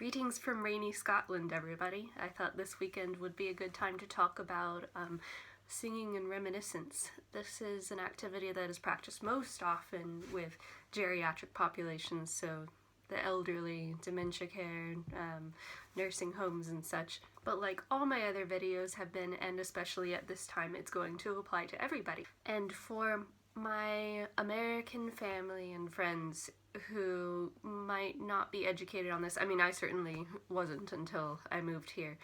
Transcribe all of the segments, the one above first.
Greetings from rainy Scotland, everybody. I thought this weekend would be a good time to talk about singing and reminiscence. This is an activity that is practiced most often with geriatric populations, so the elderly, dementia care, nursing homes and such. But like all my other videos have been, and especially at this time, it's going to apply to everybody. And for my American family and friends who might not be educated on this, I mean, I certainly wasn't until I moved here.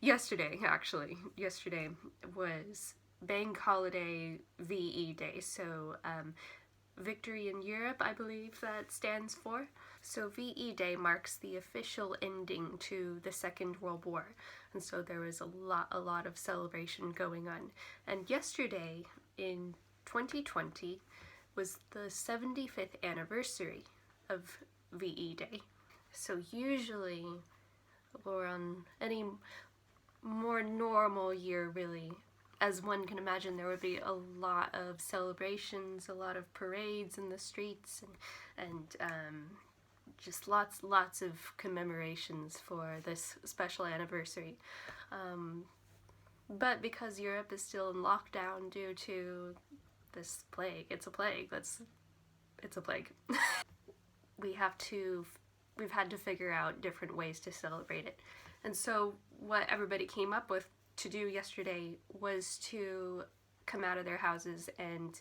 Yesterday actually. Yesterday was Bank Holiday VE Day, so Victory in Europe, I believe that stands for. So VE Day marks the official ending to the Second World War, and so there was a lot of celebration going on. And yesterday in 2020 was the 75th anniversary of VE Day. So usually, or on any more normal year really, as one can imagine, there would be a lot of celebrations, a lot of parades in the streets, and just lots of commemorations for this special anniversary. But because Europe is still in lockdown due to this plague, it's a plague, it's a plague. We've had to figure out different ways to celebrate it. And so what everybody came up with to do yesterday was to come out of their houses and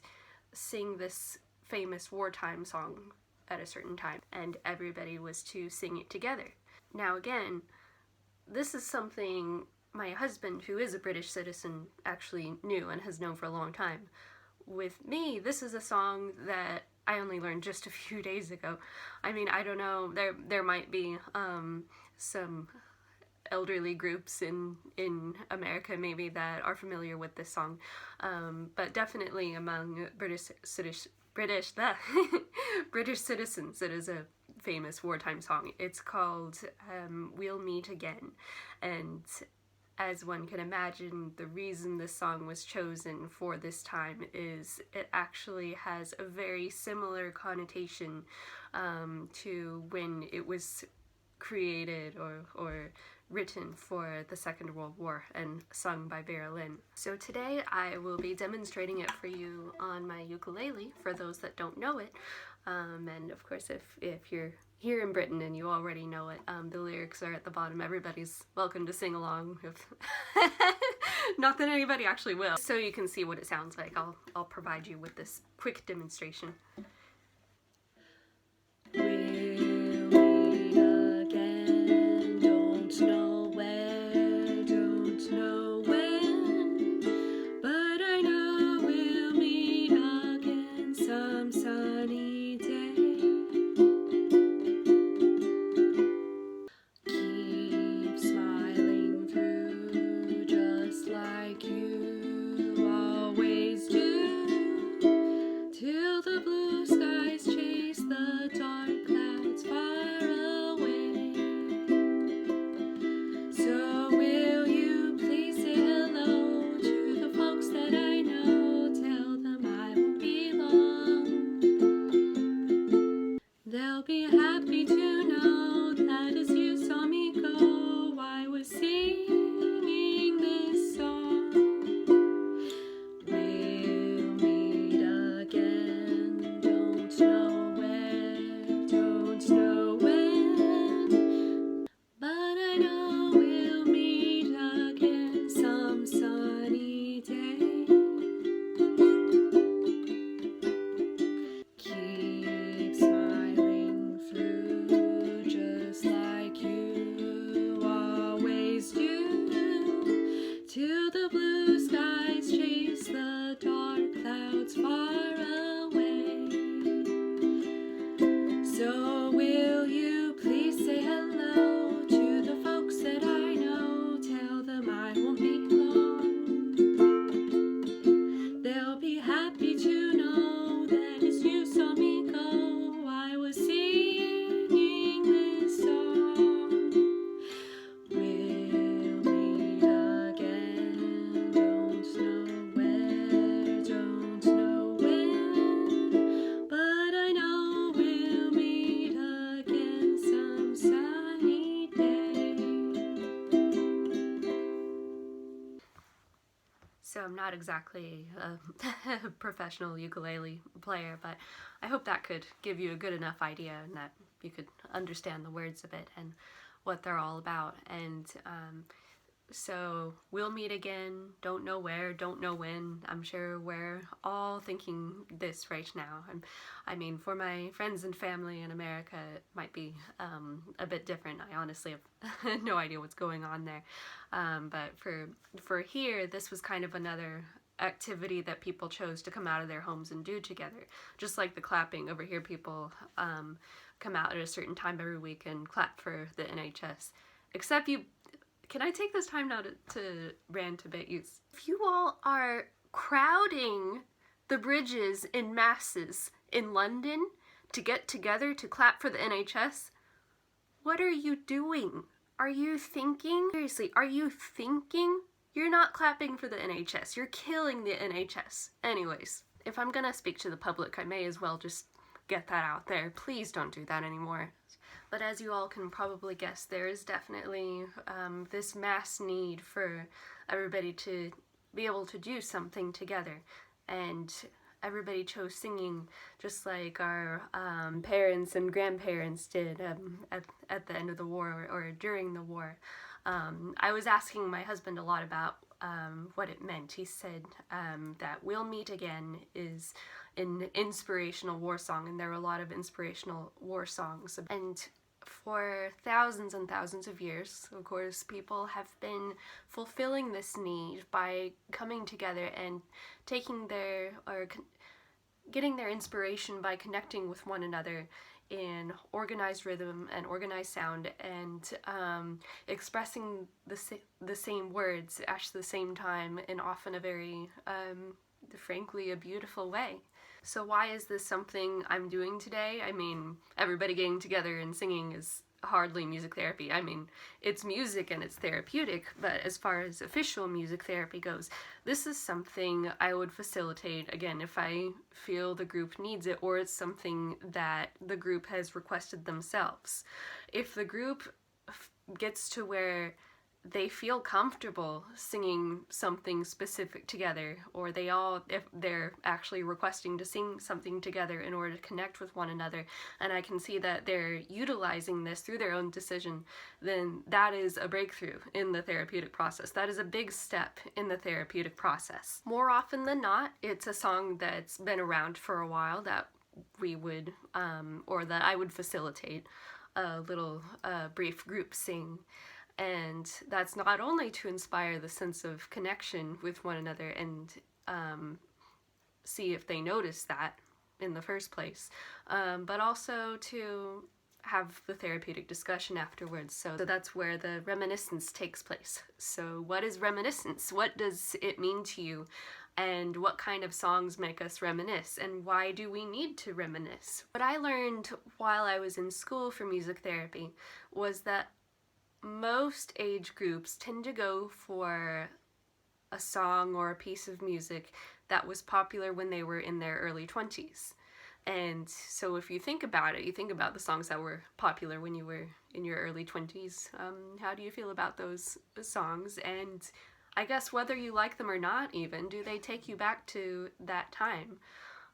sing this famous wartime song at a certain time, and everybody was to sing it together. Now again, this is something my husband, who is a British citizen, actually knew and has known for a long time. With me, this is a song that I only learned just a few days ago. I mean, I don't know, there might be some elderly groups in America maybe that are familiar with this song, but definitely among British citizens, it is a famous wartime song. It's called We'll Meet Again, and as one can imagine, the reason this song was chosen for this time is it actually has a very similar connotation to when it was created or written for the Second World War and sung by Vera Lynn. So today I will be demonstrating it for you on my ukulele, for those that don't know it. And of course, if you're here in Britain and you already know it, the lyrics are at the bottom. Everybody's welcome to sing along. Not that anybody actually will. So you can see what it sounds like, I'll provide you with this quick demonstration. They'll be happy to know that as you saw me go, I was singing this song. We'll meet again, don't know where, don't know when, but I know we'll meet again some sunny day. Keep smiling through not exactly a professional ukulele player, but I hope that could give you a good enough idea and that you could understand the words of it and what they're all about. And so we'll meet again, don't know where, don't know when. I'm sure we're all thinking this right now. I mean, for my friends and family in America, it might be a bit different. I honestly have no idea what's going on there. But for here, this was kind of another activity that people chose to come out of their homes and do together. Just like the clapping over here, people come out at a certain time every week and clap for the NHS. Except can I take this time now to rant a bit? If you all are crowding the bridges in masses in London to get together to clap for the NHS, what are you doing? Are you thinking? Seriously, are you thinking? You're not clapping for the NHS. You're killing the NHS. Anyways, if I'm gonna speak to the public, I may as well just get that out there. Please don't do that anymore. But as you all can probably guess, there is definitely this mass need for everybody to be able to do something together. And everybody chose singing just like our parents and grandparents did at the end of the war or during the war. I was asking my husband a lot about what it meant. He said that We'll Meet Again is an inspirational war song, and there are a lot of inspirational war songs. And for thousands and thousands of years, of course, people have been fulfilling this need by coming together and taking getting their inspiration by connecting with one another in organized rhythm and organized sound, and expressing the same words at the same time in often a very, frankly, a beautiful way. So why is this something I'm doing today? I mean, everybody getting together and singing is hardly music therapy. I mean, it's music and it's therapeutic, but as far as official music therapy goes, this is something I would facilitate, again, if I feel the group needs it, or it's something that the group has requested themselves. If the group gets to where they feel comfortable singing something specific together, or if they're actually requesting to sing something together in order to connect with one another, and I can see that they're utilizing this through their own decision, then that is a breakthrough in the therapeutic process. That is a big step in the therapeutic process. More often than not, it's a song that's been around for a while that we would, or that I would facilitate a little brief group sing. And that's not only to inspire the sense of connection with one another and see if they notice that in the first place, but also to have the therapeutic discussion afterwards. So that's where the reminiscence takes place. So what is reminiscence? What does it mean to you? And what kind of songs make us reminisce? And why do we need to reminisce? What I learned while I was in school for music therapy was that most age groups tend to go for a song or a piece of music that was popular when they were in their early 20s. And so if you think about it, you think about the songs that were popular when you were in your early 20s. How do you feel about those songs? And I guess whether you like them or not even, do they take you back to that time?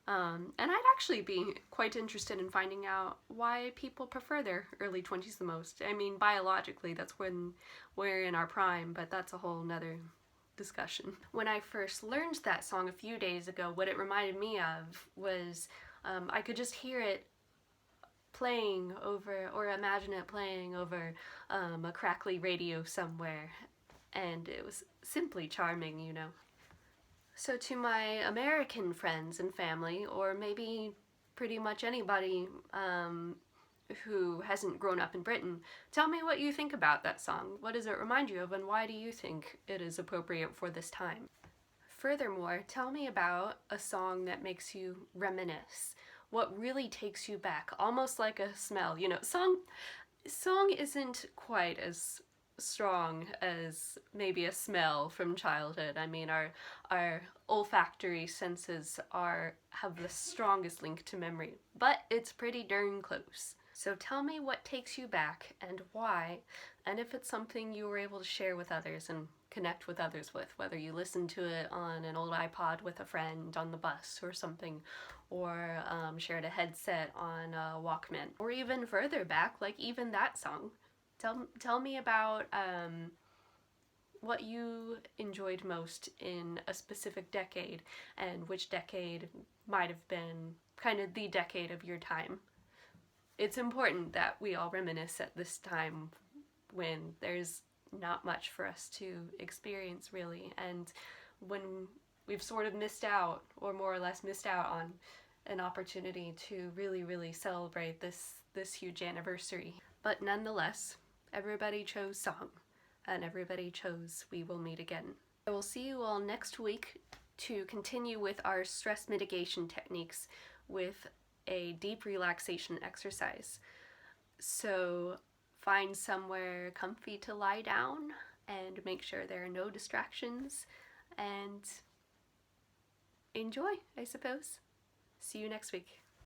And I'd actually be quite interested in finding out why people prefer their early 20s the most. I mean, biologically, that's when we're in our prime, but that's a whole nother discussion. When I first learned that song a few days ago, what it reminded me of was I could just hear it playing over, or imagine it playing over a crackly radio somewhere, and it was simply charming, you know. So to my American friends and family, or maybe pretty much anybody who hasn't grown up in Britain, tell me what you think about that song. What does it remind you of, and why do you think it is appropriate for this time? Furthermore, tell me about a song that makes you reminisce. What really takes you back, almost like a smell. You know, song isn't quite as strong as maybe a smell from childhood. I mean, our olfactory senses have the strongest link to memory, but it's pretty darn close. So tell me what takes you back and why, and if it's something you were able to share with others and connect with others with, whether you listened to it on an old iPod with a friend on the bus or something, or shared a headset on a Walkman, or even further back, like even that song. Tell me about what you enjoyed most in a specific decade, and which decade might have been kind of the decade of your time. It's important that we all reminisce at this time when there's not much for us to experience, really, and when we've sort of missed out, or more or less missed out on, an opportunity to really, really celebrate this huge anniversary. But nonetheless, everybody chose song, and everybody chose We Will Meet Again. I will see you all next week to continue with our stress mitigation techniques with a deep relaxation exercise. So find somewhere comfy to lie down and make sure there are no distractions, and enjoy, I suppose. See you next week.